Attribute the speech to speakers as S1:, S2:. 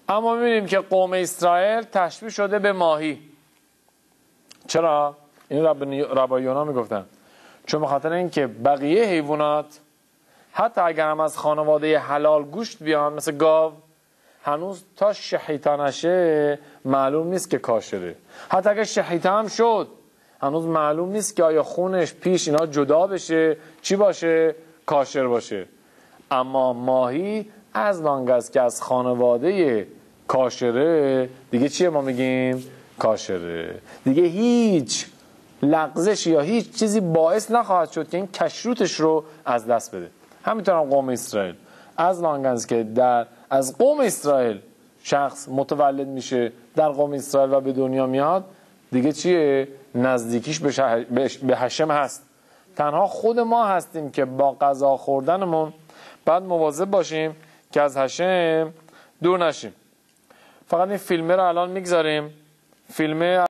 S1: اما می‌بینیم که قوم اسرائیل تشبیه شده به ماهی. چرا؟ این ربایی‌ها میگفتن چون به خاطر اینکه بقیه حیوانات حتی اگر هم از خانواده حلال گوشت بیان مثل گاو، هنوز تا شحیطه نشه معلوم نیست که کاشره. حتی اگر شحیطه هم شد هنوز معلوم نیست که آیا خونش پیش اینا جدا بشه چی باشه کاشر باشه. اما ماهی از لانگست که از خانواده کاشره دیگه چیه ما میگیم کاشره، دیگه هیچ لغزش یا هیچ چیزی باعث نخواهد شد که این کشروتش رو از دست بده. همینطور هم قوم اسرائیل از لانگست که از قوم اسرائیل شخص متولد میشه در قوم اسرائیل و به دنیا میاد دیگه چیه نزدیکیش به هشم هست. تنها خود ما هستیم که با غذا خوردنمون باید مواظب باشیم که از هشم دور نشیم. فقط این فیلمه رو الان میگذاریم. فیلمه